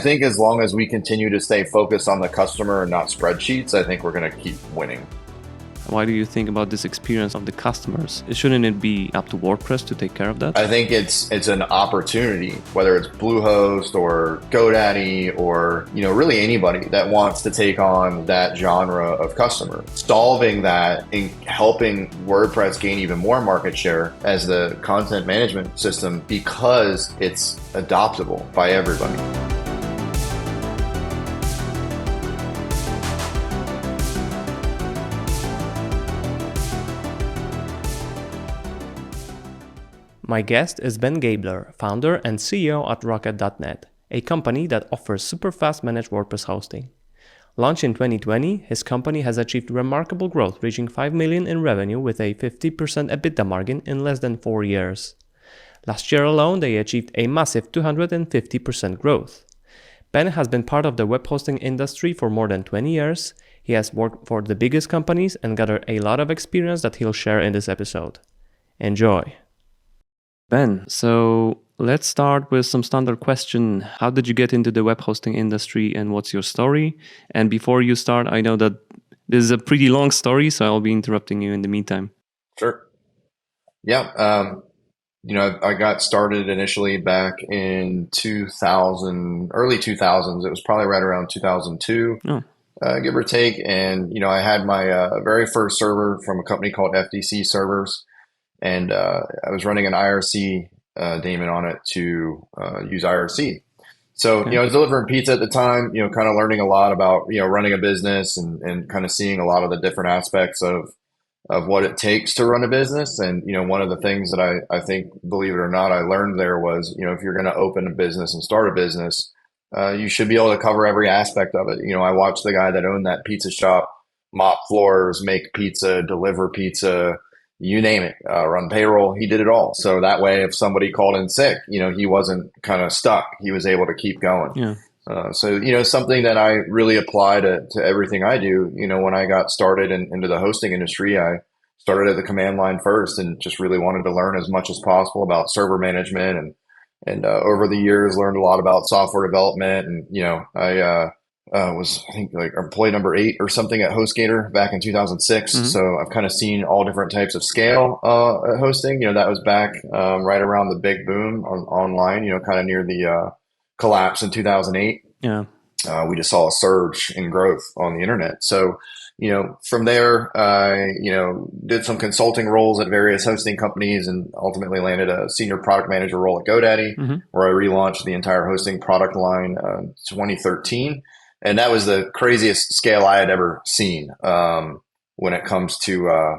think as long as we continue to stay focused on the customer and not spreadsheets, I think we're going to keep winning. Why do you think about this experience of the customers? Shouldn't it be up to WordPress to take care of that? I think it's an opportunity, whether it's Bluehost or GoDaddy or really anybody that wants to take on that genre of customer. Solving that and helping WordPress gain even more market share as the content management system because it's adoptable by everybody. My guest is Ben Gabler, founder and CEO at Rocket.net, a company that offers super fast managed WordPress hosting. Launched in 2020, his company has achieved remarkable growth, reaching $5 million in revenue with a 50% EBITDA margin in less than 4 years. Last year alone, they achieved a massive 250% growth. Ben has been part of the web hosting industry for more than 20 years. He has worked for the biggest companies and gathered a lot of experience that he'll share in this episode. Enjoy! Ben, so let's start with some standard question. How did you get into the web hosting industry and what's your story? And before you start, I know that this is a pretty long story, so I'll be interrupting you in the meantime. Sure. Yeah. I got started initially back in early 2000s. It was probably right around 2002, give or take. And, I had my very first server from a company called FDC Servers. And I was running an IRC daemon on it to use IRC. So, I was delivering pizza at the time, kind of learning a lot about, running a business and kind of seeing a lot of the different aspects of what it takes to run a business. And, one of the things that I think, believe it or not, I learned there was, if you're going to open a business and start a business, you should be able to cover every aspect of it. I watched the guy that owned that pizza shop mop floors, make pizza, deliver pizza, you name it, run payroll, he did it all. So that way, if somebody called in sick, he wasn't kind of stuck. He was able to keep going. Yeah. So, something that I really apply to everything I do, when I got started into the hosting industry, I started at the command line first and just really wanted to learn as much as possible about server management and over the years learned a lot about software development. And, I was, I think, like employee number 8 or something at HostGator back in 2006. Mm-hmm. So I've kind of seen all different types of scale at hosting. That was back right around the big boom online, kind of near the collapse in 2008. Yeah. We just saw a surge in growth on the internet. So, from there, I, did some consulting roles at various hosting companies and ultimately landed a senior product manager role at GoDaddy, mm-hmm. where I relaunched the entire hosting product line in 2013. And that was the craziest scale I had ever seen when it comes to,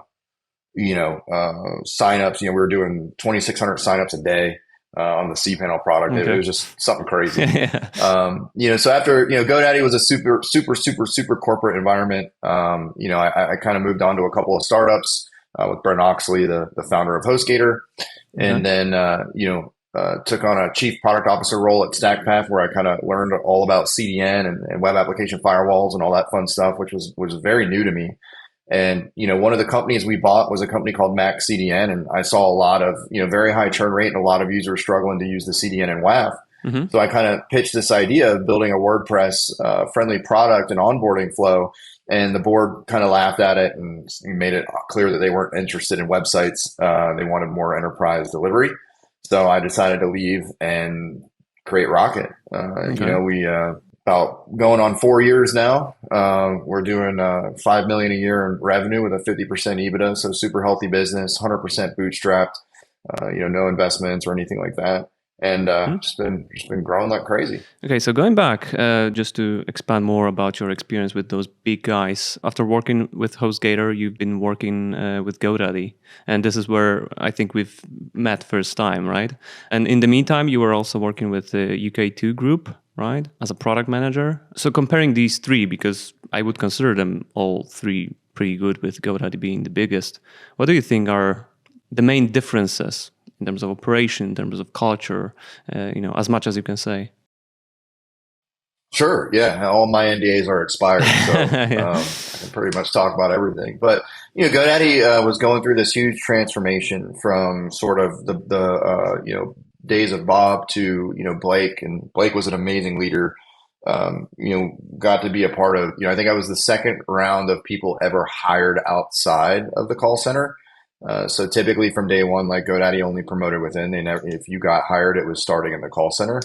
signups. We were doing 2,600 signups a day on the cPanel product. Okay. It was just something crazy. Yeah. So after, GoDaddy was a super corporate environment. I kind of moved on to a couple of startups with Brent Oxley, the founder of HostGator. And then, took on a chief product officer role at StackPath, where I kind of learned all about CDN and web application firewalls and all that fun stuff, which was very new to me. And, one of the companies we bought was a company called Max CDN. And I saw a lot of, very high churn rate and a lot of users struggling to use the CDN and WAF. Mm-hmm. So I kind of pitched this idea of building a WordPress friendly product and onboarding flow. And the board kind of laughed at it and made it clear that they weren't interested in websites. They wanted more enterprise delivery. So I decided to leave and create Rocket. We about going on 4 years now. We're doing $5 million a year in revenue with a 50% EBITDA. So super healthy business, 100% bootstrapped. No investments or anything like that. And just been growing like crazy. Okay, so going back, just to expand more about your experience with those big guys. After working with HostGator, you've been working with GoDaddy. And this is where I think we've met first time, right? And in the meantime, you were also working with the UK2 group, right? As a product manager. So comparing these three, because I would consider them all three pretty good, with GoDaddy being the biggest. What do you think are the main differences in terms of operation, in terms of culture, as much as you can say? Sure. Yeah. All my NDAs are expired, so I can pretty much talk about everything. But, GoDaddy was going through this huge transformation from sort of the days of Bob to, Blake. And Blake was an amazing leader. got to be a part of, I think I was the second round of people ever hired outside of the call center. So typically from day one, like GoDaddy only promoted within. They never, if you got hired, it was starting in the call center.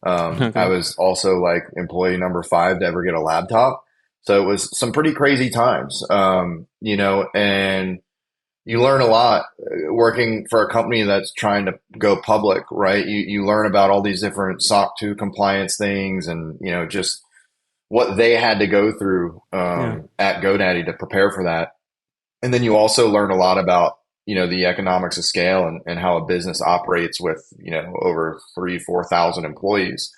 I Okay. was also like employee number 5 to ever get a laptop. So it was some pretty crazy times, and you learn a lot working for a company that's trying to go public, right? You learn about all these different SOC 2 compliance things and, just what they had to go through Yeah. at GoDaddy to prepare for that. And then you also learn a lot about, the economics of scale and how a business operates with, over 4,000 employees.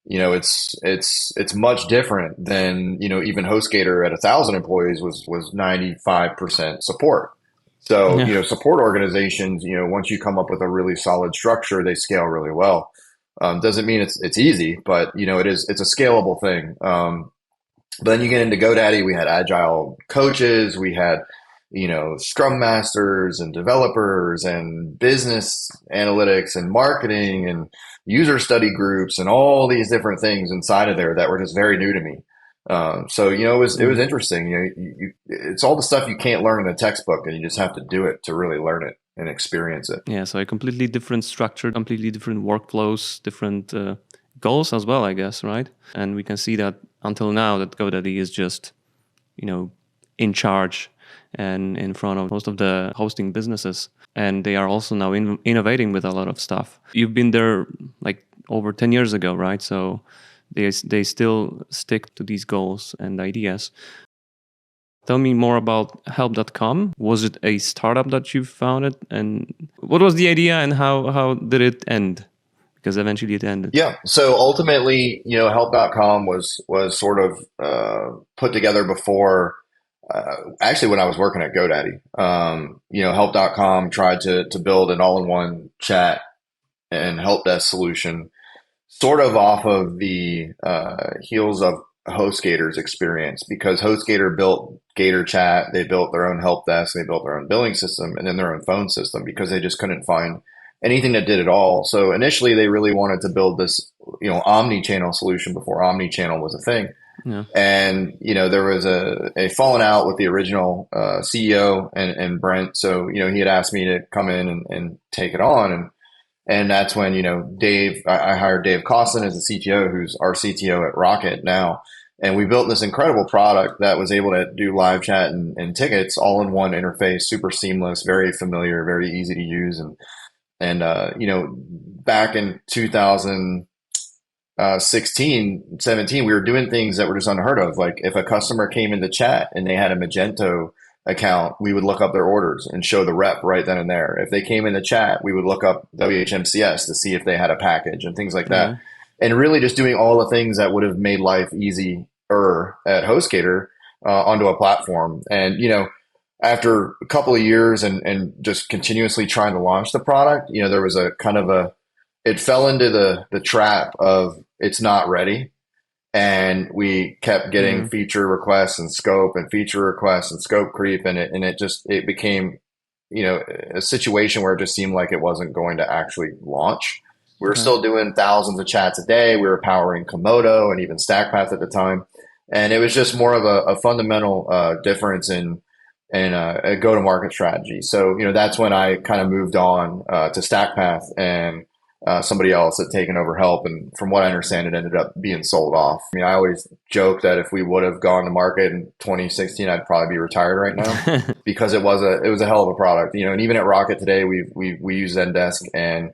It's much different than, even HostGator at 1,000 employees was 95% support. So, Yeah. support organizations, once you come up with a really solid structure, they scale really well. Doesn't mean it's easy, but it's a scalable thing. But then you get into GoDaddy, we had agile coaches, we had, scrum masters and developers and business analytics and marketing and user study groups and all these different things inside of there that were just very new to me. So it was Yeah. interesting. It's all the stuff you can't learn in a textbook, and you just have to do it to really learn it and experience it. Yeah. So a completely different structure, completely different workflows, different goals as well, I guess, right? And we can see that until now that GoDaddy is just, in charge and in front of most of the hosting businesses. And they are also now innovating with a lot of stuff. You've been there like over 10 years ago, right? So they still stick to these goals and ideas. Tell me more about help.com. Was it a startup that you founded? And what was the idea and how did it end? Because eventually it ended. Yeah. So ultimately, help.com was sort of put together before actually when I was working at GoDaddy. Help.com tried to build an all-in-one chat and help desk solution sort of off of the heels of HostGator's experience, because HostGator built Gator Chat, they built their own help desk, they built their own billing system, and then their own phone system because they just couldn't find anything that did it all. So initially, they really wanted to build this, omni-channel solution before omni-channel was a thing. Yeah. And there was a falling out with the original CEO and Brent. So he had asked me to come in and take it on, and that's when, Dave, I hired Dave Costin as the CTO, who's our CTO at Rocket now. And we built this incredible product that was able to do live chat and tickets all in one interface, super seamless, very familiar, very easy to use. And back in 2016, 17, we were doing things that were just unheard of. Like if a customer came into chat and they had a Magento account, we would look up their orders and show the rep right then and there. If they came in the chat, we would look up WHMCS to see if they had a package and things like that. Yeah. And really just doing all the things that would have made life easier at HostGator onto a platform. And, after a couple of years and just continuously trying to launch the product, there was a kind of it fell into the trap of it's not ready. And we kept getting feature requests and scope and feature requests and scope creep. And it became, a situation where it just seemed like it wasn't going to actually launch. We were still doing thousands of chats a day. We were powering Komodo and even StackPath at the time. And it was just more of a fundamental difference in a go-to-market strategy. So, that's when I kind of moved on to StackPath, and somebody else had taken over help. And from what I understand, it ended up being sold off. I mean, I always joke that if we would have gone to market in 2016, I'd probably be retired right now because it was a hell of a product, and even at Rocket today, we use Zendesk, and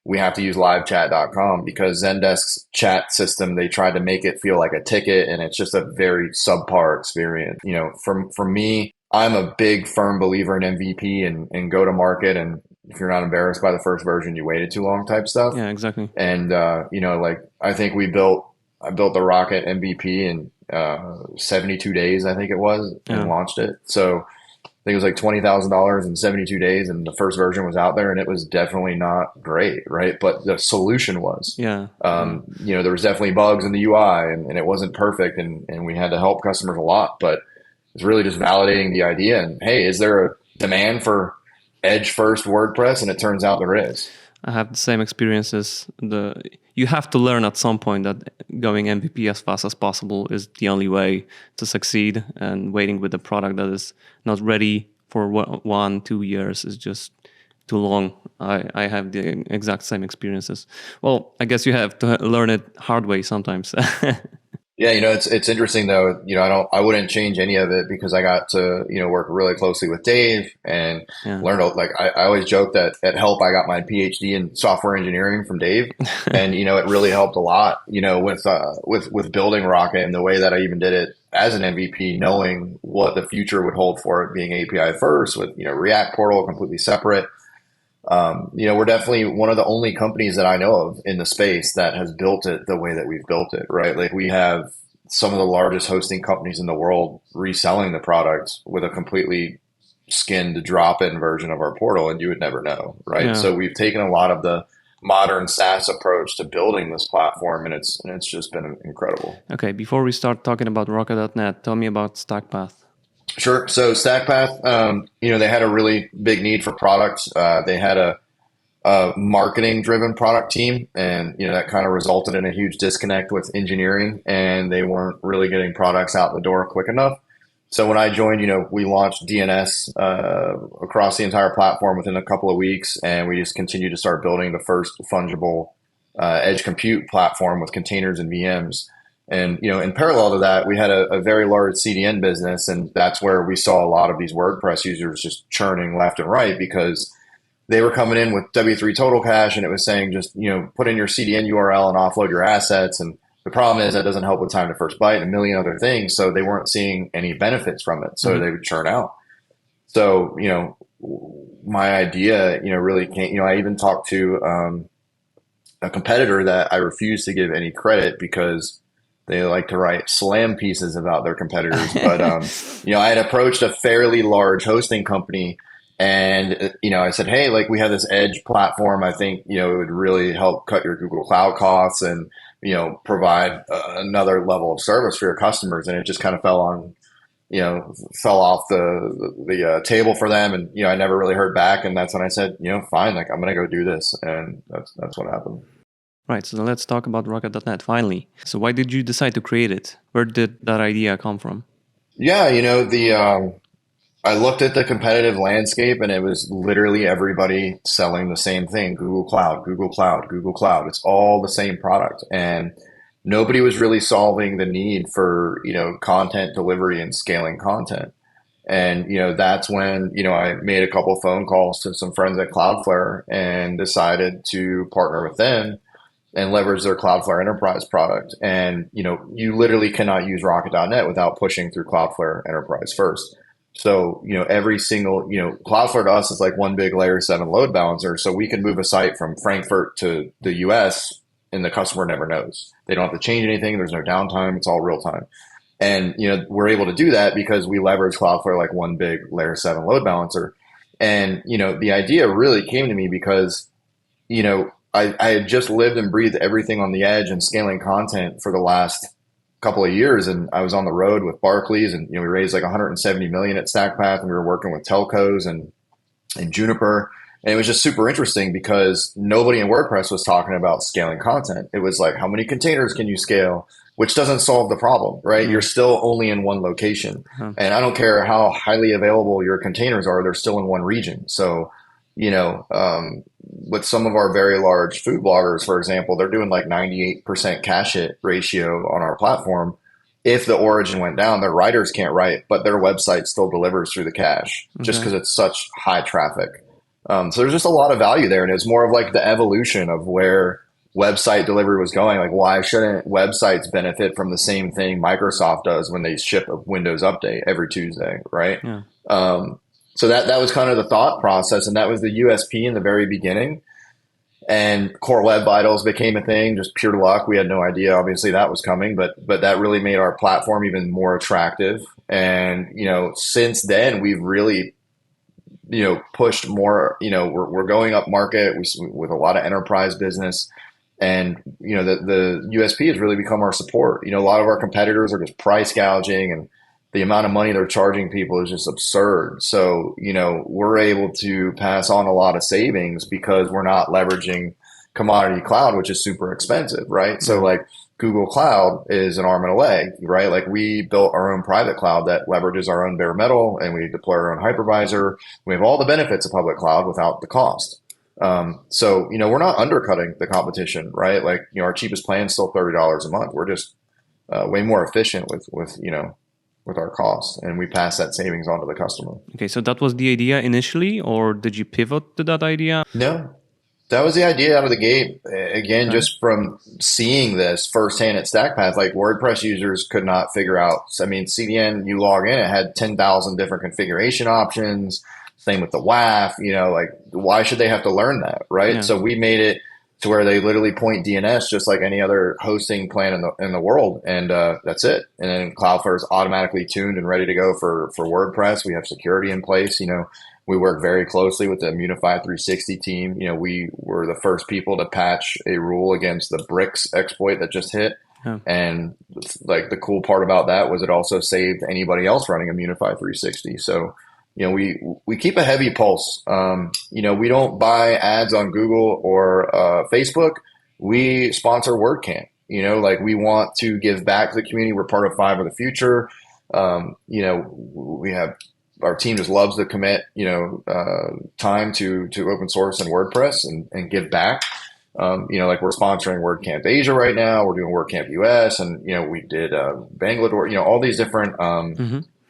we have to use livechat.com because Zendesk's chat system, they tried to make it feel like a ticket, and it's just a very subpar experience. For me, I'm a big firm believer in MVP and go to market. And if you're not embarrassed by the first version, you waited too long type stuff. Yeah, exactly. And, I think I built the Rocket MVP in 72 days, I think it was, and launched it. So I think it was like $20,000 in 72 days. And the first version was out there, and it was definitely not great. Right. But the solution was, there was definitely bugs in the UI, and it wasn't perfect. And we had to help customers a lot, but it's really just validating the idea. And hey, is there a demand for edge first WordPress? And it turns out there is. I have the same experiences. You have to learn at some point that going MVP as fast as possible is the only way to succeed, and waiting with a product that is not ready for 1-2 years is just too long. I have the exact same experiences. Well, I guess you have to learn it hard way sometimes. Yeah, it's interesting though. I wouldn't change any of it because I got to, work really closely with Dave and learn. Like I always joke that at Help I got my PhD in software engineering from Dave, and it really helped a lot. With building Rocket and the way that I even did it as an MVP, knowing what the future would hold for it being API first with React Portal completely separate. We're definitely one of the only companies that I know of in the space that has built it the way that we've built it, right? Like we have some of the largest hosting companies in the world reselling the product with a completely skinned drop-in version of our portal, and you would never know, right? Yeah. So we've taken a lot of the modern SaaS approach to building this platform, and it's just been incredible. Okay, before we start talking about Rocket.net, tell me about StackPath. Sure. So StackPath, they had a really big need for products. They had a marketing-driven product team, and that kind of resulted in a huge disconnect with engineering, and they weren't really getting products out the door quick enough. So when I joined, we launched DNS across the entire platform within a couple of weeks, and we just continued to start building the first fungible edge compute platform with containers and VMs. And, in parallel to that, we had a very large CDN business, and that's where we saw a lot of these WordPress users just churning left and right because they were coming in with W3 total cache, and it was saying just, put in your CDN URL and offload your assets. And the problem is that doesn't help with time to first byte and a million other things. So they weren't seeing any benefits from it. So they would churn out. So, my idea, really came, I even talked to a competitor that I refuse to give any credit because they like to write slam pieces about their competitors. But, I had approached a fairly large hosting company, and, I said, hey, like we have this edge platform. I think, it would really help cut your Google Cloud costs and, provide another level of service for your customers. And it just kind of fell off the table for them. And, I never really heard back. And that's when I said, fine, like I'm going to go do this. And that's what happened. Right, so let's talk about Rocket.net finally. So why did you decide to create it? Where did that idea come from? Yeah, I looked at the competitive landscape, and it was literally everybody selling the same thing: Google Cloud, Google Cloud, Google Cloud. It's all the same product, and nobody was really solving the need for content delivery and scaling content. And that's when I made a couple phone calls to some friends at Cloudflare and decided to partner with them and leverage their Cloudflare Enterprise product. And, you literally cannot use Rocket.net without pushing through Cloudflare Enterprise first. So, every single, Cloudflare to us is like one big layer 7 load balancer. So we can move a site from Frankfurt to the US and the customer never knows. They don't have to change anything. There's no downtime. It's all real time. And, we're able to do that because we leverage Cloudflare like one big layer 7 load balancer. And, the idea really came to me because, I had just lived and breathed everything on the edge and scaling content for the last couple of years. And I was on the road with Barclays, and we raised like 170 million at StackPath, and we were working with telcos and Juniper. And it was just super interesting because nobody in WordPress was talking about scaling content. It was like, how many containers can you scale? Which doesn't solve the problem, right? You're still only in one location. And I don't care how highly available your containers are, they're still in one region. So, with some of our very large food bloggers, for example, they're doing like 98% cache hit ratio on our platform. If the origin went down, their writers can't write, but their website still delivers through the cache just because it's such high traffic. So there's just a lot of value there. And it's more of like the evolution of where website delivery was going. Like, why shouldn't websites benefit from the same thing Microsoft does when they ship a Windows update every Tuesday, right? Yeah. So that was kind of the thought process, and that was the USP in the very beginning. And Core Web Vitals became a thing, just pure luck. We had no idea, obviously, that was coming, but that really made our platform even more attractive. And since then, we've really pushed more. We're going up market with a lot of enterprise business, and the USP has really become our support. A lot of our competitors are just price gouging and the amount of money they're charging people is just absurd. So, we're able to pass on a lot of savings because we're not leveraging commodity cloud, which is super expensive, right? So like Google Cloud is an arm and a leg, right? Like we built our own private cloud that leverages our own bare metal, and we deploy our own hypervisor. We have all the benefits of public cloud without the cost. So, we're not undercutting the competition, right? Like, our cheapest plan is still $30 a month. We're just way more efficient with our costs, and we pass that savings on to the customer. Okay, so that was the idea initially, or did you pivot to that idea? No, that was the idea out of the gate. Again, just from seeing this firsthand at StackPath, like WordPress users could not figure out. I mean, CDN, you log in, it had 10,000 different configuration options. Same with the WAF, like why should they have to learn that, right? Yeah. So we made it to where they literally point DNS just like any other hosting plan in the world, and that's it. And then Cloudflare is automatically tuned and ready to go for WordPress. We have security in place. We work very closely with the Unify 360 team. We were the first people to patch a rule against the bricks exploit that just hit. Oh. And like the cool part about that was it also saved anybody else running a Unify 360. So we keep a heavy pulse. We don't buy ads on Google or Facebook. We sponsor WordCamp. Like we want to give back to the community. We're part of Five of the Future. We have our team just loves to commit time to open source and WordPress and give back. Like we're sponsoring WordCamp Asia right now. We're doing WordCamp US, and we did Bangalore. All these different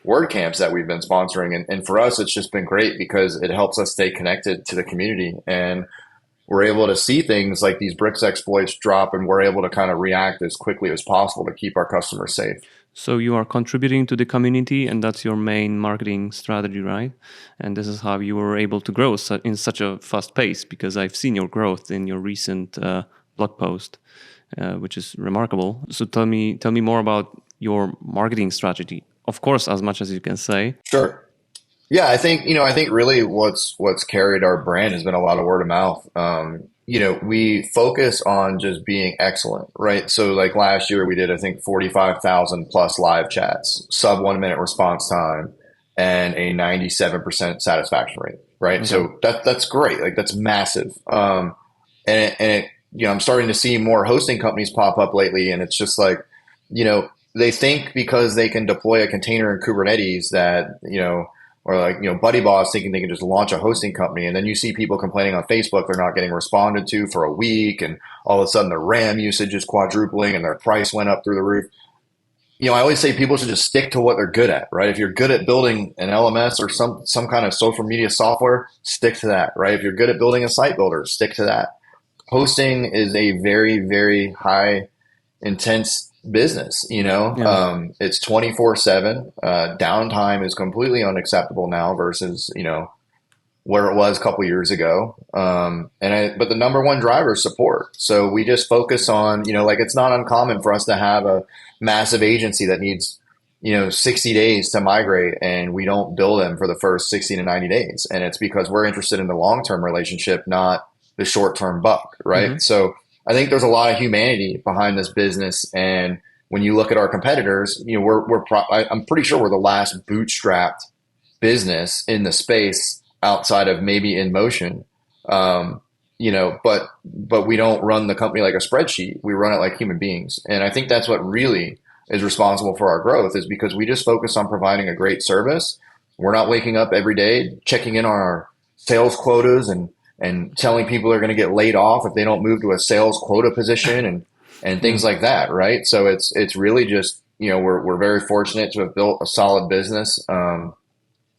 WordCamps that we've been sponsoring. And for us, it's just been great because it helps us stay connected to the community. And we're able to see things like these bricks exploits drop, and we're able to kind of react as quickly as possible to keep our customers safe. So you are contributing to the community, and that's your main marketing strategy, right? And this is how you were able to grow in such a fast pace, because I've seen your growth in your recent blog post, which is remarkable. So tell me more about your marketing strategy. Of course, as much as you can say. Sure. Yeah, I think really what's carried our brand has been a lot of word of mouth. We focus on just being excellent, right? So like last year we did, I think 45,000 plus live chats, sub 1 minute response time, and a 97% satisfaction rate, right? Okay. So that's great. Like that's massive. And it, I'm starting to see more hosting companies pop up lately, and it's just like, they think because they can deploy a container in Kubernetes that, or like, Buddy Boss thinking they can just launch a hosting company. And then you see people complaining on Facebook they're not getting responded to for a week, and all of a sudden their RAM usage is quadrupling and their price went up through the roof. I always say people should just stick to what they're good at, right? If you're good at building an LMS or some kind of social media software, stick to that, right? If you're good at building a site builder, stick to that. Hosting is a very, very high intense business, Yeah. It's 24/7. Downtime is completely unacceptable now versus, where it was a couple years ago. But the number one driver is support. So we just focus on, it's not uncommon for us to have a massive agency that needs, 60 days to migrate, and we don't bill them for the first 60 to 90 days. And it's because we're interested in the long-term relationship, not the short-term buck, right? Mm-hmm. So I think there's a lot of humanity behind this business, and when you look at our competitors, I'm pretty sure we're the last bootstrapped business in the space outside of maybe InMotion, but we don't run the company like a spreadsheet. We run it like human beings, and I think that's what really is responsible for our growth, is because we just focus on providing a great service. We're not waking up every day checking in on our sales quotas and telling people they're going to get laid off if they don't move to a sales quota position and things like that, right? So it's really just, we're very fortunate to have built a solid business,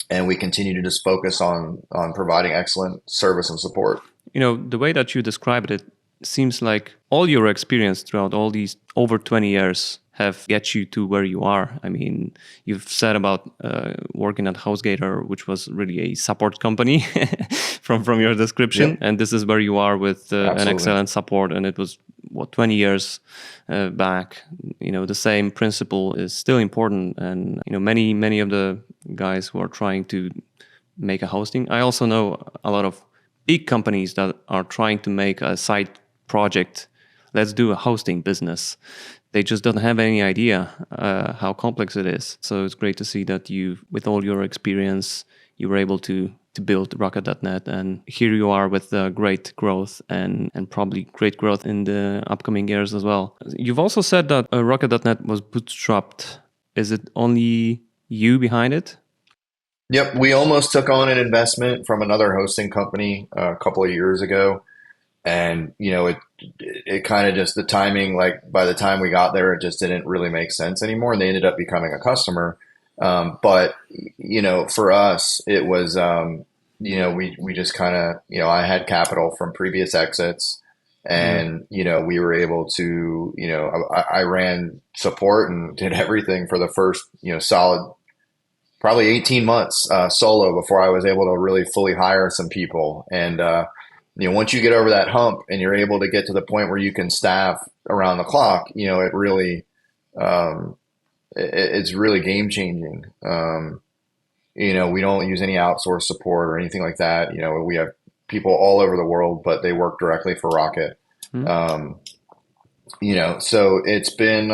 and we continue to just focus on providing excellent service and support. The way that you described it seems like all your experience throughout all these over 20 years have get you to where you are. I mean, you've said about working at HostGator, which was really a support company from your description. Yep. And this is where you are with an excellent support. And it was, 20 years back. The same principle is still important. And, many of the guys who are trying to make a hosting. I also know a lot of big companies that are trying to make a side project. Let's do a hosting business. they just don't have any idea how complex it is. So it's great to see that you, with all your experience, you were able to build Rocket.net, and here you are with great growth and probably great growth in the upcoming years as well. You've also said that Rocket.net was bootstrapped. Is it only you behind it? Yep, we almost took on an investment from another hosting company a couple of years ago, and it kind of just the timing, like by the time we got there, it just didn't really make sense anymore, and they ended up becoming a customer. But for us, it was we just kind of I had capital from previous exits, and we were able to I ran support and did everything for the first solid probably 18 months solo before I was able to really fully hire some people. And once you get over that hump and you're able to get to the point where you can staff around the clock, it really it's really game changing. We don't use any outsourced support or anything like that. We have people all over the world, but they work directly for Rocket. So it's been,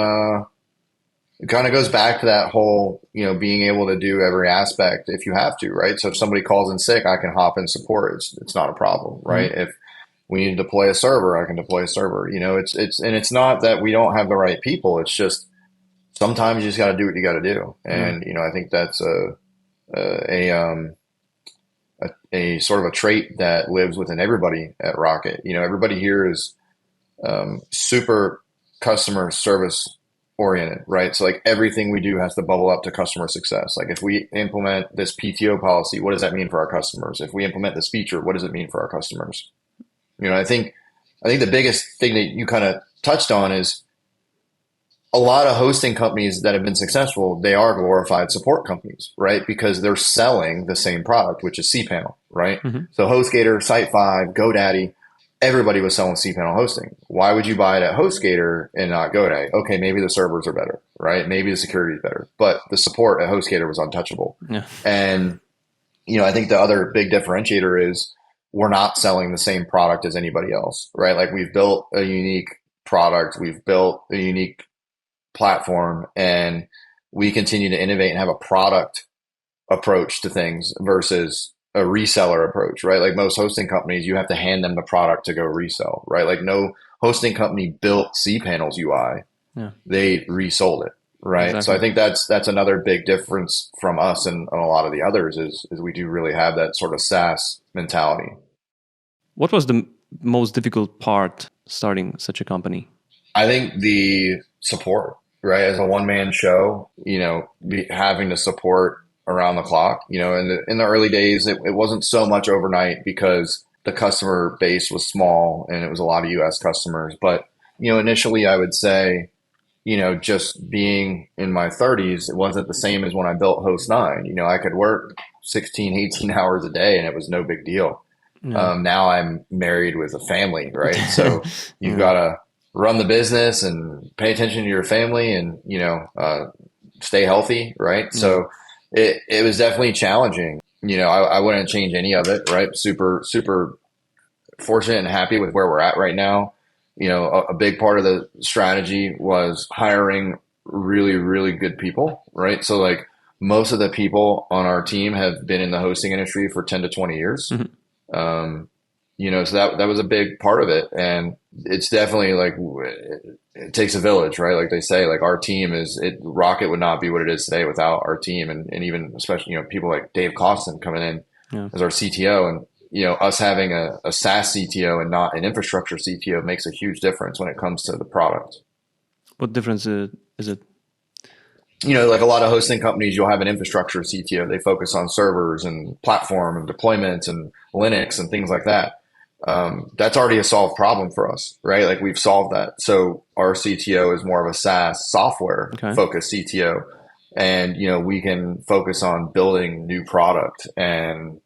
it kind of goes back to that whole, being able to do every aspect if you have to, right? So if somebody calls in sick, I can hop in support. It's not a problem, right? If we need to deploy a server, I can deploy a server. It's not that we don't have the right people. It's just sometimes you just got to do what you got to do. And, I think that's a sort of a trait that lives within everybody at Rocket. Everybody here is super customer service oriented, right? So like everything we do has to bubble up to customer success. Like if we implement this PTO policy, what does that mean for our customers? If we implement this feature, what does it mean for our customers? I think the biggest thing that you kind of touched on is a lot of hosting companies that have been successful, they are glorified support companies, right? Because they're selling the same product, which is cPanel, right? So HostGator, Site5, GoDaddy, everybody was selling cPanel hosting. Why would you buy it at HostGator and not GoDaddy? Okay, maybe the servers are better, right? Maybe the security is better, but the support at HostGator was untouchable. Yeah. And, I think the other big differentiator is we're not selling the same product as anybody else, right? Like we've built a unique product, we've built a unique platform, and we continue to innovate and have a product approach to things versus a reseller approach, right? Like most hosting companies, you have to hand them the product to go resell, right? Like no hosting company built cPanel's UI. Yeah. They resold it, right? Exactly. So I think that's another big difference from us and a lot of the others is we do really have that sort of SaaS mentality. What was the most difficult part starting such a company? I think the support, right? As a one-man show, having to support around the clock, in the early days, it wasn't so much overnight because the customer base was small and it was a lot of US customers. But, initially I would say, just being in my 30s, it wasn't the same as when I built Host9. I could work 16, 18 hours a day and it was no big deal. No. Now I'm married with a family, right? So you've got to run the business and pay attention to your family and, stay healthy, right? So it was definitely challenging. I wouldn't change any of it, right? Super, super fortunate and happy with where we're at right now. A big part of the strategy was hiring really, really good people, right? So like most of the people on our team have been in the hosting industry for 10 to 20 years. So that was a big part of it. And it's definitely like, it takes a village, right? Like they say, like our team Rocket would not be what it is today without our team. And even especially, people like Dave Costin coming in as our CTO, and, us having a SaaS CTO and not an infrastructure CTO makes a huge difference when it comes to the product. What difference is it? Like a lot of hosting companies, you'll have an infrastructure CTO. They focus on servers and platform and deployments and Linux and things like that. That's already a solved problem for us, right? Like we've solved that. So our CTO is more of a SaaS software focused CTO. And, we can focus on building new product and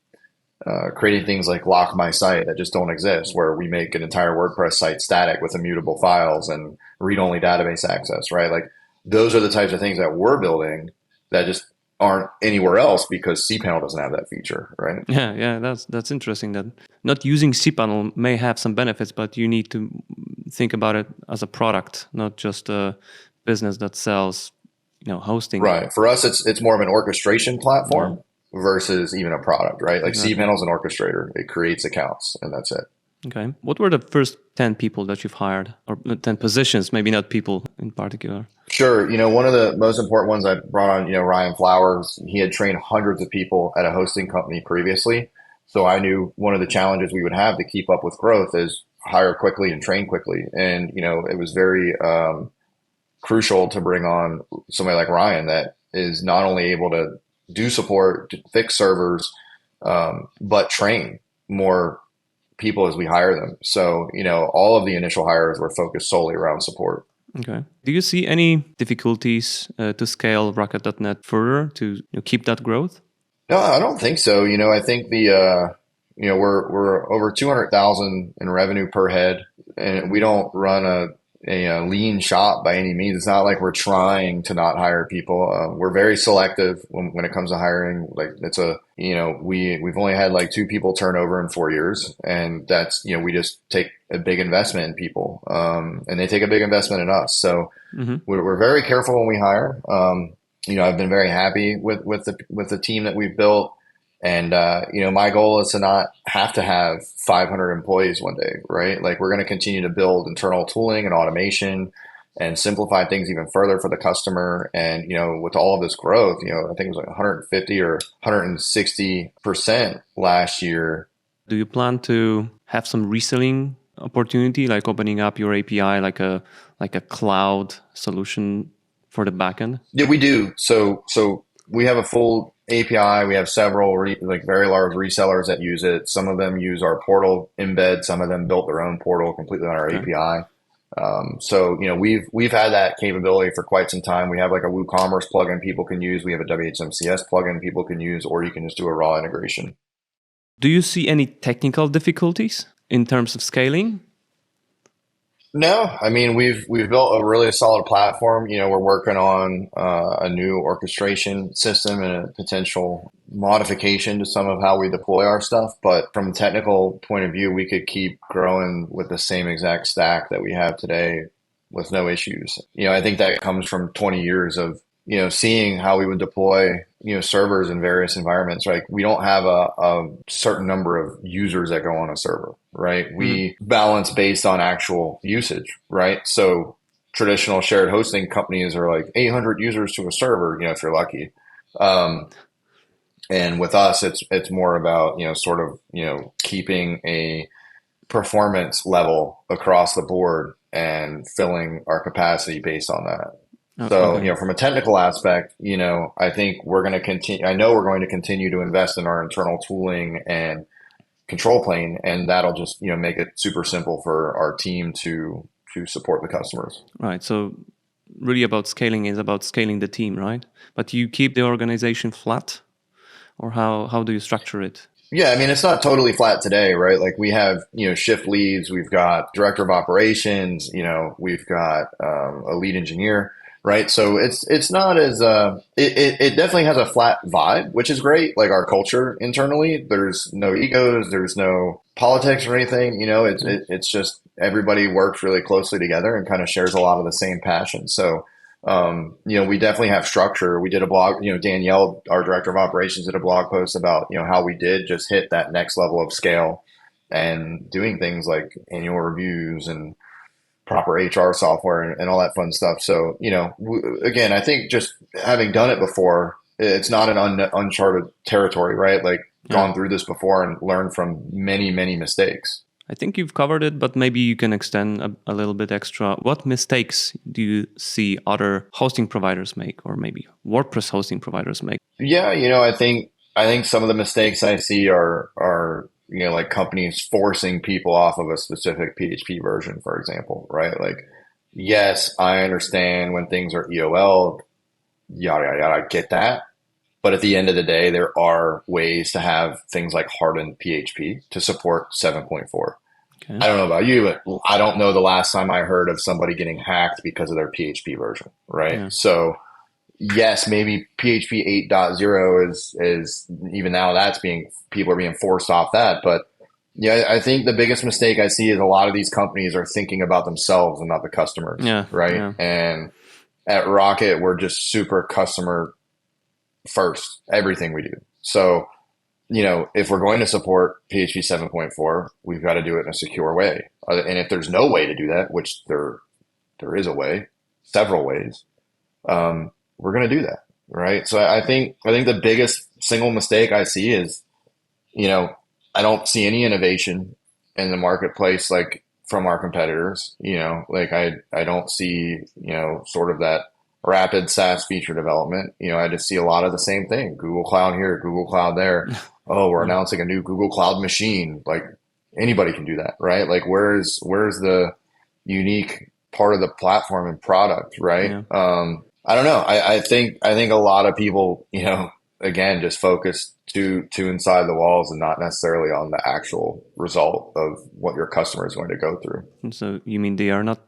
creating things like Lock My Site that just don't exist, where we make an entire WordPress site static with immutable files and read-only database access, right? Like those are the types of things that we're building that just aren't anywhere else because cPanel doesn't have that feature, right? Yeah, that's interesting. That not using cPanel may have some benefits, but you need to think about it as a product, not just a business that sells, hosting. Right. For us, it's more of an orchestration Yeah, platform versus even a product, right? Like exactly. cPanel is an orchestrator; it creates accounts, and that's it. Okay. What were the first 10 people that you've hired, or 10 positions, maybe not people in particular? Sure. One of the most important ones I brought on, Ryan Flowers, he had trained hundreds of people at a hosting company previously. So I knew one of the challenges we would have to keep up with growth is hire quickly and train quickly. And, it was very crucial to bring on somebody like Ryan that is not only able to do support, to fix servers, but train more people as we hire them. So, all of the initial hires were focused solely around support. Okay. Do you see any difficulties to scale Rocket.net further to keep that growth? No, I don't think so. I think we're over 200,000 in revenue per head, and we don't run a lean shop by any means. It's not like we're trying to not hire people. We're very selective when it comes to hiring. Like it's we've only had like 2 people turnover in 4 years, and that's we just take a big investment in people, and they take a big investment in us. So Mm-hmm. we're very careful when we hire. I've been very happy with the team that we've built. And, my goal is to not have to have 500 employees one day, right? Like we're going to continue to build internal tooling and automation and simplify things even further for the customer. And, with all of this growth, I think it was like 150 or 160% last year. Do you plan to have some reselling opportunity, like opening up your API like a cloud solution for the backend? Yeah, we do. So we have a full API. We have several like very large resellers that use it. Some of them use our portal embed. Some of them built their own portal completely on our Okay. API. So we've had that capability for quite some time. We have like a WooCommerce plugin people can use. We have a WHMCS plugin people can use, or you can just do a raw integration. Do you see any technical difficulties in terms of scaling? No, I mean we've built a really solid platform. We're working on a new orchestration system and a potential modification to some of how we deploy our stuff. But from a technical point of view, we could keep growing with the same exact stack that we have today with no issues. I think that comes from 20 years of seeing how we would deploy servers in various environments. Right, we don't have a certain number of users that go on a server, right? We balance based on actual usage, right? So traditional shared hosting companies are like 800 users to a server, if you're lucky. And with us, it's more about sort of keeping a performance level across the board and filling our capacity based on that. So, Okay. from a technical aspect, I think we're going to continue. I know we're going to continue to invest in our internal tooling and control plane, and that'll just, make it super simple for our team to support the customers. Right. So really about scaling is about scaling the team, right? But you keep the organization flat, or how do you structure it? Yeah, I mean, it's not totally flat today, right? Like we have, shift leads, we've got director of operations, we've got a lead engineer, right? So it's not as it definitely has a flat vibe, which is great. Like our culture internally, there's no egos, there's no politics or anything. It's just everybody works really closely together and kind of shares a lot of the same passion. So we definitely have structure. We did a blog, Danielle, our director of operations, did a blog post about, how we did just hit that next level of scale and doing things like annual reviews and proper HR software and all that fun stuff. So, again, I think just having done it before, it's not an uncharted territory, right? Like Yeah. gone through this before and learned from many, many mistakes. I think you've covered it, but maybe you can extend a little bit extra. What mistakes do you see other hosting providers make, or maybe WordPress hosting providers make? Yeah, I think some of the mistakes I see are like companies forcing people off of a specific PHP version, for example, right? Like, yes, I understand when things are EOL, yada yada yada, I get that. But at the end of the day, there are ways to have things like hardened PHP to support 7.4. Okay. I don't know about you, but I don't know the last time I heard of somebody getting hacked because of their PHP version, right? Yeah. So yes, maybe PHP 8.0 is even now people are being forced off that. But yeah, I think the biggest mistake I see is a lot of these companies are thinking about themselves and not the customers, Yeah, right? yeah. And at Rocket, we're just super customer first, everything we do. So, if we're going to support PHP 7.4, we've got to do it in a secure way. And if there's no way to do that, which there is a way, several ways, we're going to do that, right? So I think the biggest single mistake I see is, you know, I don't see any innovation in the marketplace like from our competitors. Like I don't see, sort of that rapid SaaS feature development. I just see a lot of the same thing. Google Cloud here, Google Cloud there. Oh, we're Yeah. announcing a new Google Cloud machine. Like anybody can do that, right? Like where's the unique part of the platform and product, right? Yeah. I don't know. I think a lot of people, again, just focus too inside the walls and not necessarily on the actual result of what your customer is going to go through. And so you mean they are not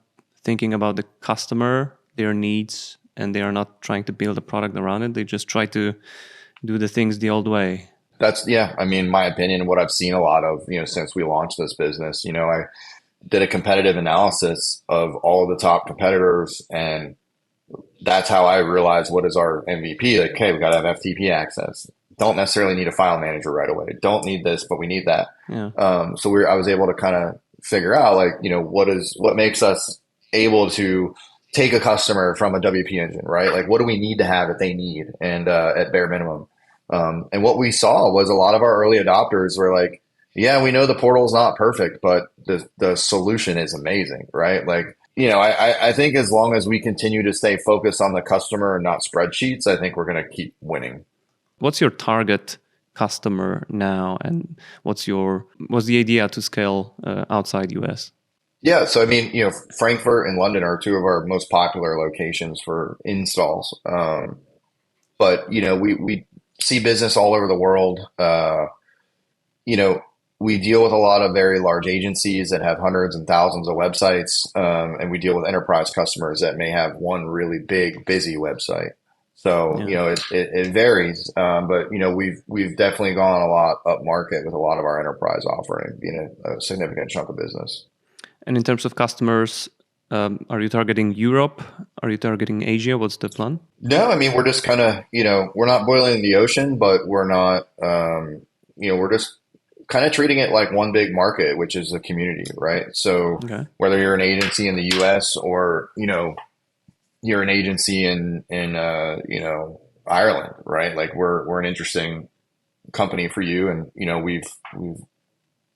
thinking about the customer, their needs, and they are not trying to build a product around it. They just try to do the things the old way. Yeah. I mean, my opinion, what I've seen a lot of, since we launched this business, I did a competitive analysis of all of the top competitors, and that's how I realized what is our MVP. Like, okay, we got to have FTP access. Don't necessarily need a file manager right away. Don't need this, but we need that. Yeah. So I was able to kind of figure out like, what makes us able to take a customer from a WP engine, right? Like, what do we need to have that they need, and at bare minimum. And what we saw was a lot of our early adopters were like, yeah, we know the portal is not perfect, but the solution is amazing, right? Like, I think as long as we continue to stay focused on the customer and not spreadsheets, I think we're going to keep winning. What's your target customer now, and what's the idea to scale outside US? Yeah, so I mean, Frankfurt and London are two of our most popular locations for installs. But we see business all over the world. You know, we deal with a lot of very large agencies that have hundreds and thousands of websites, and we deal with enterprise customers that may have one really big, busy website. So, Yeah. it varies, but we've definitely gone a lot up market with a lot of our enterprise offering being a significant chunk of business. And in terms of customers, are you targeting Europe? Are you targeting Asia? What's the plan? No, I mean, we're just kind of, we're not boiling the ocean, but we're not, we're just kind of treating it like one big market, which is the community, right? So Okay. whether you're an agency in the US or, you're an agency in Ireland, right? Like we're an interesting company for you. And, we've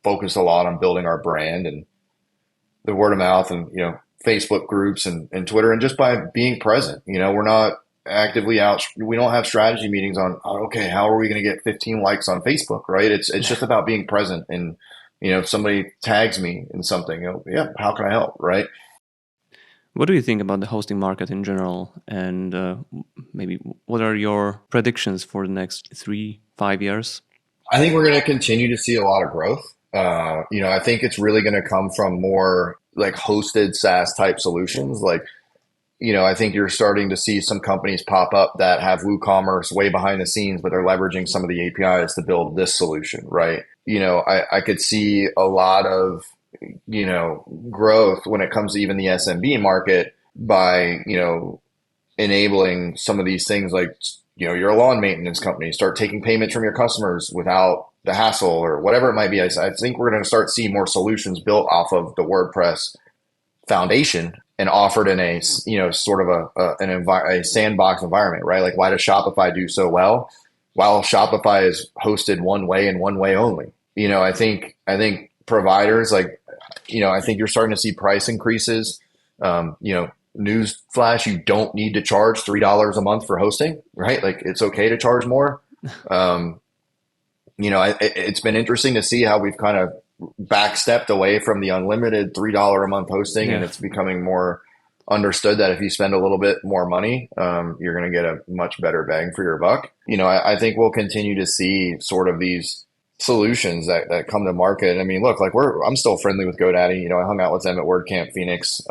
focused a lot on building our brand and the word of mouth and, Facebook groups and Twitter, and just by being present, we're not actively out. We don't have strategy meetings on, oh, okay, how are we going to get 15 likes on Facebook, right? It's just about being present. And, if somebody tags me in something, yeah, how can I help, right? What do you think about the hosting market in general? And maybe what are your predictions for the next 3-5 years? I think we're going to continue to see a lot of growth. I think it's really going to come from more like hosted SaaS type solutions. Like, I think you're starting to see some companies pop up that have WooCommerce way behind the scenes, but they're leveraging some of the APIs to build this solution, right? I could see a lot of, growth when it comes to even the SMB market by, enabling some of these things like, you're a lawn maintenance company, start taking payments from your customers without the hassle or whatever it might be. I think we're going to start seeing more solutions built off of the WordPress foundation and offered in a, sort of a sandbox environment, right? Like, why does Shopify do so well? While Shopify is hosted one way and one way only. I think providers like, I think you're starting to see price increases. News flash, you don't need to charge $3 a month for hosting, right? Like, it's okay to charge more. It's been interesting to see how we've kind of backstepped away from the unlimited $3 a month hosting, and it's becoming more understood that if you spend a little bit more money, you're going to get a much better bang for your buck. I think we'll continue to see sort of these solutions that come to market. I mean, look, like I'm still friendly with GoDaddy. I hung out with them at WordCamp Phoenix.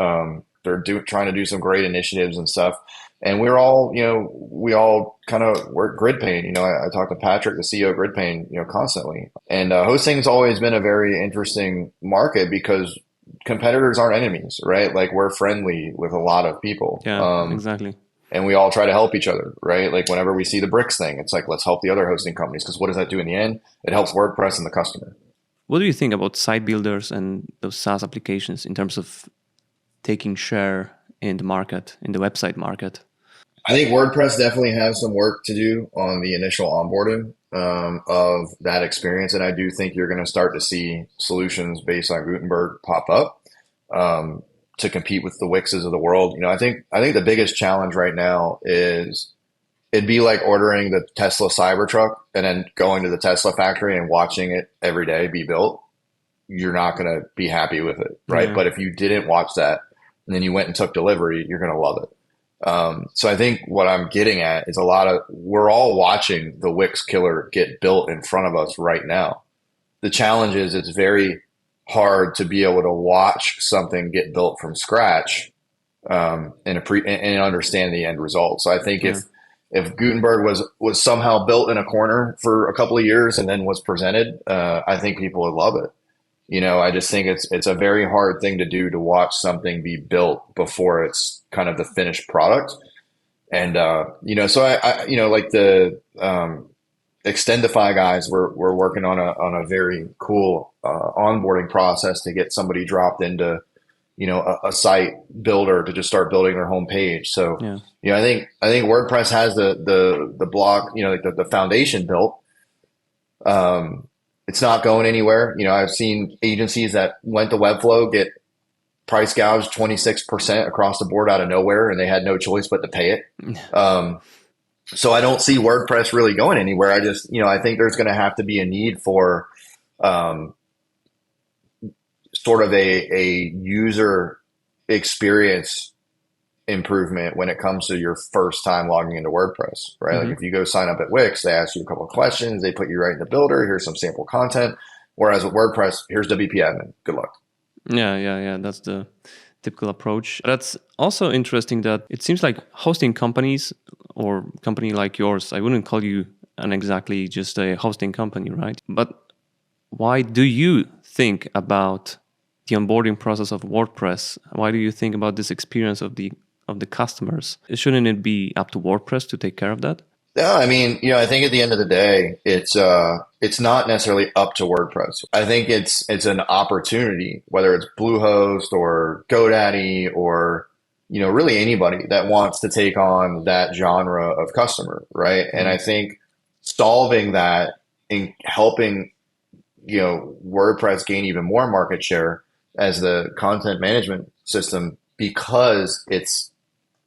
They're trying to do some great initiatives and stuff. And we all kind of work GridPane. I talk to Patrick, the CEO of GridPane, constantly. And hosting's always been a very interesting market because competitors aren't enemies, right? Like we're friendly with a lot of people. Yeah, exactly. And we all try to help each other, right? Like whenever we see the bricks thing, it's like, let's help the other hosting companies because what does that do in the end? It helps WordPress and the customer. What do you think about site builders and those SaaS applications in terms of taking share in the market, in the website market? I think WordPress definitely has some work to do on the initial onboarding of that experience. And I do think you're going to start to see solutions based on Gutenberg pop up to compete with the Wixes of the world. I think the biggest challenge right now is it'd be like ordering the Tesla Cybertruck and then going to the Tesla factory and watching it every day be built. You're not going to be happy with it, right? Yeah. But if you didn't watch that and then you went and took delivery, you're going to love it. So I think what I'm getting at is we're all watching the Wix killer get built in front of us right now. The challenge is it's very hard to be able to watch something get built from scratch and understand the end result. So I think if Gutenberg was somehow built in a corner for a couple of years and then was presented, I think people would love it. I just think it's a very hard thing to do to watch something be built before it's kind of the finished product. And, so I like the Extendify guys, we're working on a very cool onboarding process to get somebody dropped into, a site builder to just start building their home page. So, I think WordPress has the block, like the foundation built. It's not going anywhere. I've seen agencies that went to Webflow get price gouged 26% across the board out of nowhere, and they had no choice but to pay it. So I don't see WordPress really going anywhere. I think there's going to have to be a need for sort of a user experience improvement when it comes to your first time logging into WordPress, right? Mm-hmm. Like if you go sign up at Wix, they ask you a couple of questions, they put you right in the builder, here's some sample content. Whereas with WordPress, here's WP admin, good luck. Yeah. That's the typical approach. That's also interesting that it seems like hosting companies or company like yours, I wouldn't call you an exactly just a hosting company, right? But why do you think about the onboarding process of WordPress? Why do you think about this experience of the customers? Shouldn't it be up to WordPress to take care of that? No, I mean, I think at the end of the day, it's not necessarily up to WordPress. I think it's an opportunity, whether it's Bluehost or GoDaddy or, really anybody that wants to take on that genre of customer, right? And I think solving that and helping, WordPress gain even more market share as the content management system because it's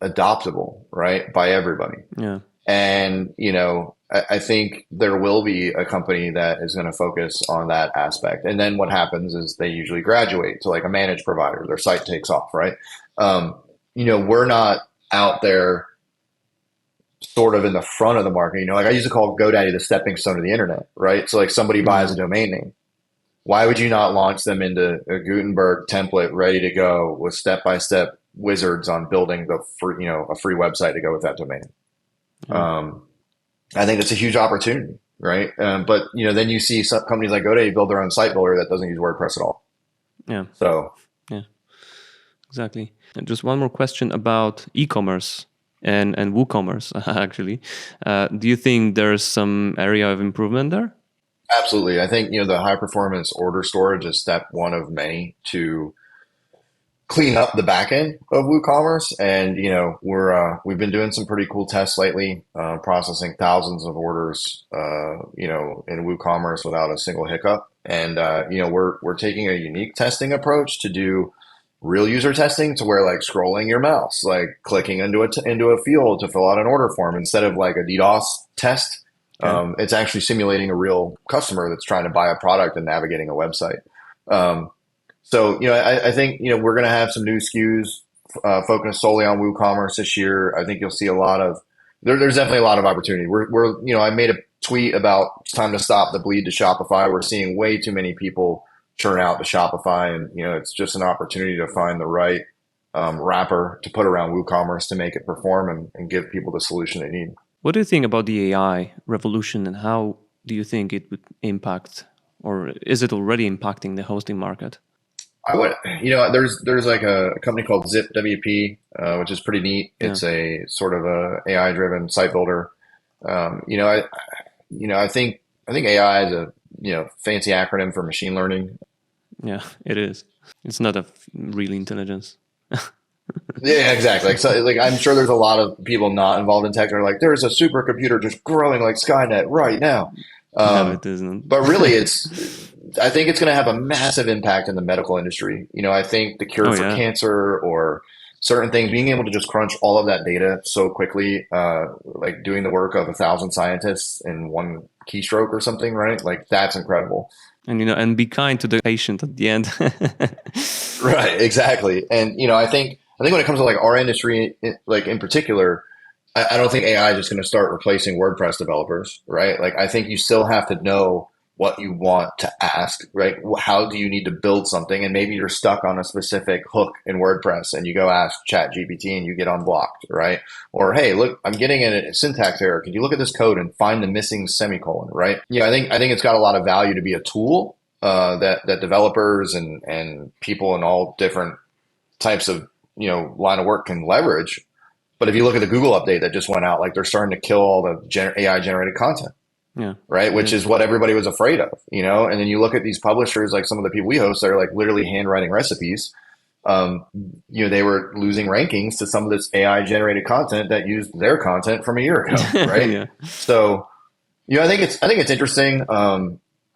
adoptable, right, by everybody. Yeah. And, I think there will be a company that is going to focus on that aspect. And then what happens is they usually graduate to like a managed provider. Their site takes off, right? We're not out there sort of in the front of the market. Like I used to call GoDaddy the stepping stone of the internet, right? So like somebody buys a domain name. Why would you not launch them into a Gutenberg template ready to go with step-by-step wizards on building a free website to go with that domain? I think it's a huge opportunity, right? But then you see some companies like GoDaddy build their own site builder that doesn't use WordPress at all. Yeah. So yeah, exactly. And just one more question about e-commerce and WooCommerce. Actually, do you think there's some area of improvement there? Absolutely. I think the high performance order storage is step one of many to clean up the back end of WooCommerce. And, we've been doing some pretty cool tests lately, processing thousands of orders, in WooCommerce without a single hiccup. And, we're taking a unique testing approach to do real user testing to where like scrolling your mouse, like clicking into a field to fill out an order form instead of like a DDoS test. It's actually simulating a real customer that's trying to buy a product and navigating a website. So, I think, we're going to have some new SKUs focused solely on WooCommerce this year. I think you'll see there's definitely a lot of opportunity. I made a tweet about it's time to stop the bleed to Shopify. We're seeing way too many people churn out to Shopify, and, it's just an opportunity to find the right wrapper to put around WooCommerce to make it perform and give people the solution they need. What do you think about the AI revolution, and how do you think it would impact, or is it already impacting the hosting market? I would, there's like a company called ZipWP, which is pretty neat. It's a sort of a AI driven site builder. I think AI is a fancy acronym for machine learning. Yeah, it is. It's not a real intelligence. Yeah, exactly. Like I'm sure there's a lot of people not involved in tech that are like, there's a supercomputer just growing like Skynet right now. No, it isn't. But really, I think it's going to have a massive impact in the medical industry. I think the cure for cancer or certain things, being able to just crunch all of that data so quickly, like doing the work of 1,000 scientists in one keystroke or something, right? Like that's incredible. And, and be kind to the patient at the end. Right, exactly. And, I think when it comes to like our industry, like in particular, I don't think AI is just going to start replacing WordPress developers, right? Like I think you still have to know what you want to ask, right? How do you need to build something? And maybe you're stuck on a specific hook in WordPress and you go ask ChatGPT and you get unblocked, right? Or, hey, look, I'm getting a syntax error. Can you look at this code and find the missing semicolon, right? Yeah, I think it's got a lot of value to be a tool that developers and people in all different types of, line of work can leverage. But if you look at the Google update that just went out, like they're starting to kill all the AI generated content. Yeah. Right. Which is what everybody was afraid of, and then you look at these publishers, like some of the people we host, that are like literally handwriting recipes. They were losing rankings to some of this AI generated content that used their content from a year ago. Right. Yeah. So, I think it's interesting. I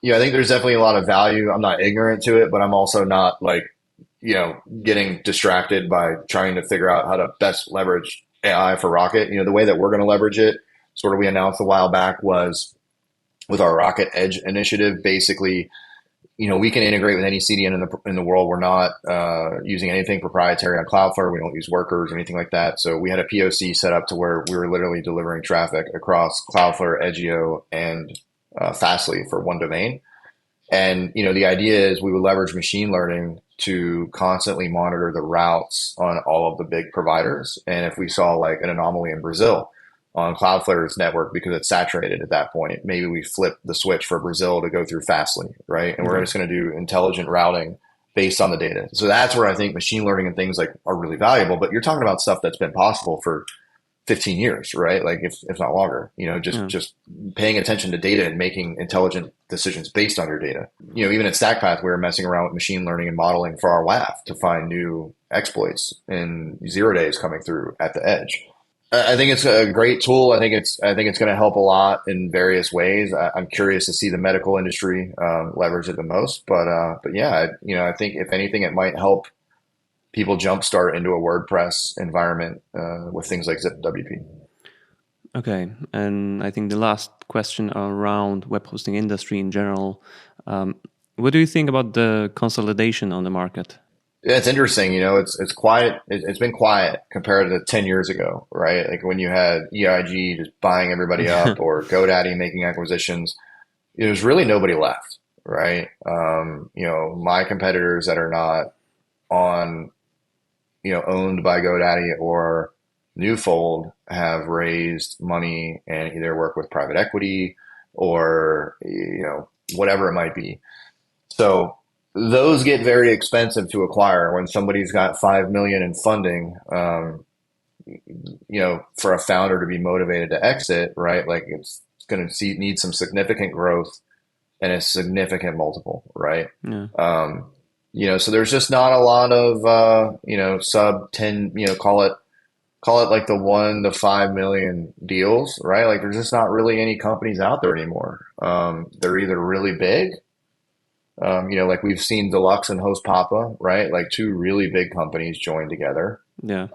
think there's definitely a lot of value. I'm not ignorant to it, but I'm also not like, getting distracted by trying to figure out how to best leverage AI for Rocket. The way that we're going to leverage it, sort of we announced a while back, was with our Rocket Edge initiative. Basically, we can integrate with any CDN in the world. We're not using anything proprietary on Cloudflare. We don't use workers or anything like that. So we had a POC set up to where we were literally delivering traffic across Cloudflare, Edgio, and Fastly for one domain. And, the idea is we would leverage machine learning to constantly monitor the routes on all of the big providers. And if we saw like an anomaly in Brazil on Cloudflare's network because it's saturated at that point, maybe we flip the switch for Brazil to go through Fastly, right? And we're just going to do intelligent routing based on the data. So that's where I think machine learning and things like are really valuable. But you're talking about stuff that's been possible for 15 years, right? Like if not longer, just paying attention to data and making intelligent decisions based on your data. Even at StackPath, we were messing around with machine learning and modeling for our WAF to find new exploits in 0 days coming through at the edge. I think it's a great tool. I think it's going to help a lot in various ways. I'm curious to see the medical industry leverage it the most, but yeah, I think if anything, it might help people jumpstart into a WordPress environment with things like ZipWP. Okay, and I think the last question around web hosting industry in general. What do you think about the consolidation on the market? Yeah, it's interesting. It's quiet. It's been quiet compared to 10 years ago, right? Like when you had EIG just buying everybody up or GoDaddy making acquisitions, there's really nobody left, right? My competitors that are not on, owned by GoDaddy or Newfold have raised money and either work with private equity or, whatever it might be. So those get very expensive to acquire when somebody's got 5 million in funding, for a founder to be motivated to exit, right? Like it's going to need some significant growth and a significant multiple, right? Yeah. So there's just not a lot of, sub 10, call it like the 1 to 5 million deals, right? Like there's just not really any companies out there anymore. They're either really big, like we've seen Deluxe and Host Papa, right? Like two really big companies joined together. Yeah.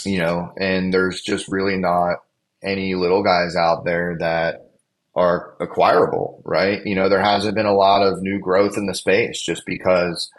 And there's just really not any little guys out there that are acquirable, right? There hasn't been a lot of new growth in the space just because,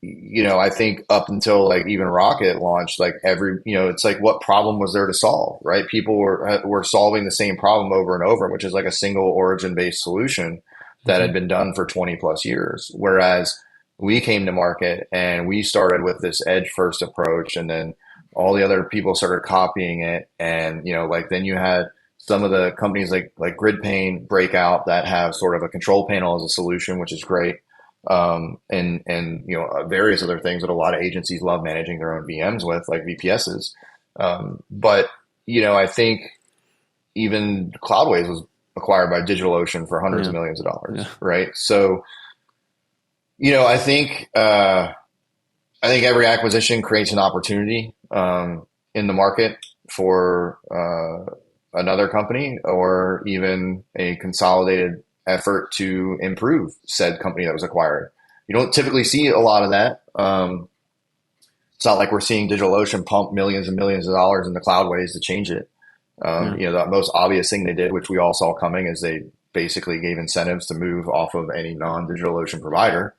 I think up until like even Rocket launched, like it's like what problem was there to solve, right? People were solving the same problem over and over, which is like a single origin based solution that had been done for 20 plus years. Whereas we came to market and we started with this edge first approach, and then all the other people started copying it. And, like then you had some of the companies like GridPane break out that have sort of a control panel as a solution, which is great. And various other things that a lot of agencies love managing their own VMs with, like VPSs. But I think even Cloudways was acquired by DigitalOcean for hundreds of millions of dollars, right? So, I think every acquisition creates an opportunity in the market for another company, or even a consolidated effort to improve said company that was acquired. You don't typically see a lot of that. It's not like we're seeing DigitalOcean pump millions and millions of dollars into Cloudways to change it. The most obvious thing they did, which we all saw coming, is they basically gave incentives to move off of any non-DigitalOcean provider.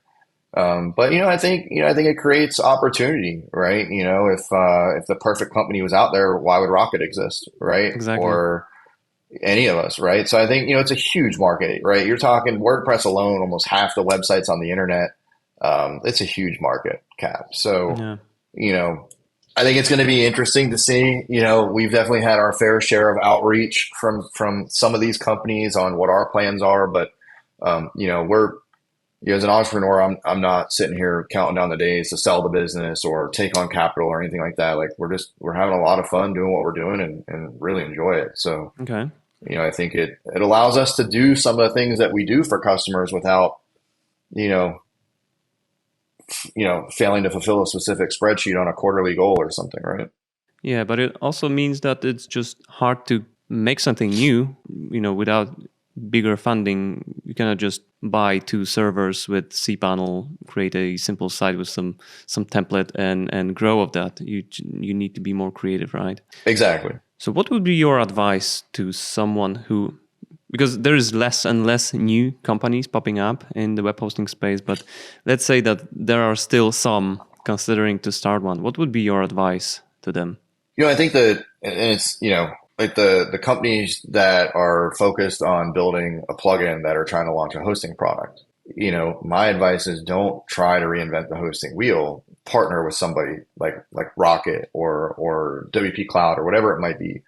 But I think it creates opportunity, right? If the perfect company was out there, why would Rocket exist, right? Exactly. Or any of us, right? So I think it's a huge market, right? You're talking WordPress alone, almost half the websites on the internet. It's a huge market cap. So I think it's going to be interesting to see. We've definitely had our fair share of outreach from some of these companies on what our plans are, but we're, as an entrepreneur, I'm not sitting here counting down the days to sell the business or take on capital or anything like that. Like we're having a lot of fun doing what we're doing and really enjoy it. So, I think it allows us to do some of the things that we do for customers without, failing to fulfill a specific spreadsheet on a quarterly goal or something, right? Yeah, but it also means that it's just hard to make something new, without bigger funding. You cannot just buy 2 servers with cPanel, create a simple site with some template and grow of that. You need to be more creative, right? Exactly. So what would be your advice to someone who, because there is less and less new companies popping up in the web hosting space, but let's say that there are still some considering to start one. What would be your advice to them? I think that, and it's, like the companies that are focused on building a plugin that are trying to launch a hosting product, my advice is don't try to reinvent the hosting wheel. Partner with somebody like Rocket or WP Cloud or whatever it might be.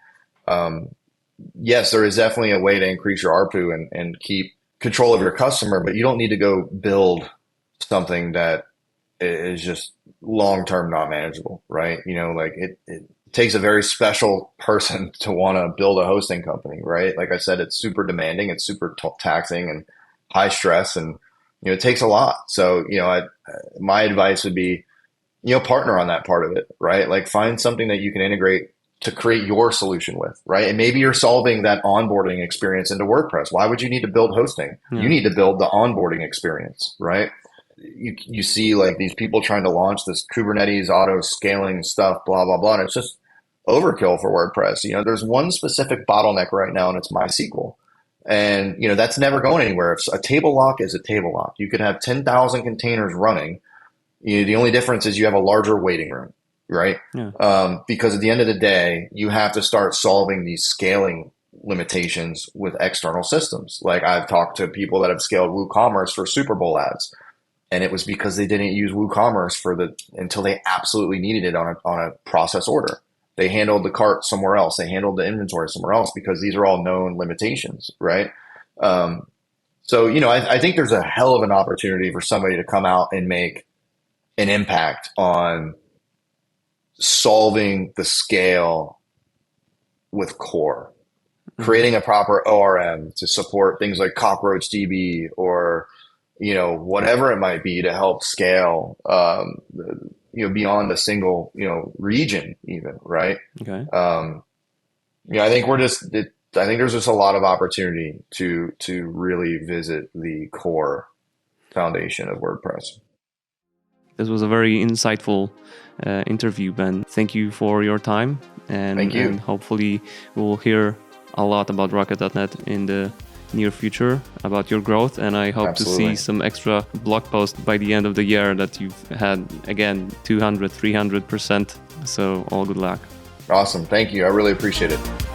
Yes, there is definitely a way to increase your ARPU and keep control of your customer, but you don't need to go build something that is just long-term not manageable, right? It takes a very special person to want to build a hosting company, right? Like I said, it's super demanding, it's super taxing and high stress, and it takes a lot. So my advice would be partner on that part of it, right? Like find something that you can integrate to create your solution with, right? And maybe you're solving that onboarding experience into WordPress. Why would you need to build hosting? You need to build the onboarding experience, right? You see like these people trying to launch this Kubernetes auto scaling stuff, blah, blah, blah. And it's just overkill for WordPress. There's one specific bottleneck right now, and it's MySQL. And, that's never going anywhere. If a table lock is a table lock, you could have 10,000 containers running. The only difference is you have a larger waiting room, right? Because at the end of the day, you have to start solving these scaling limitations with external systems. Like I've talked to people that have scaled WooCommerce for Super Bowl ads, and it was because they didn't use WooCommerce until they absolutely needed it on a process order. They handled the cart somewhere else. They handled the inventory somewhere else because these are all known limitations, right? So I think there's a hell of an opportunity for somebody to come out and make an impact on solving the scale with core, creating a proper ORM to support things like Cockroach DB or, whatever it might be to help scale, beyond a single, region even, right? Okay. I think I think there's just a lot of opportunity to really visit the core foundation of WordPress. This was a very insightful interview, Ben. Thank you for your time. Thank you. And hopefully we'll hear a lot about Rocket.net in the near future, about your growth. And I hope Absolutely. to see some extra blog posts by the end of the year that you've had, again, 200, 300%. So all good luck. Awesome. Thank you. I really appreciate it.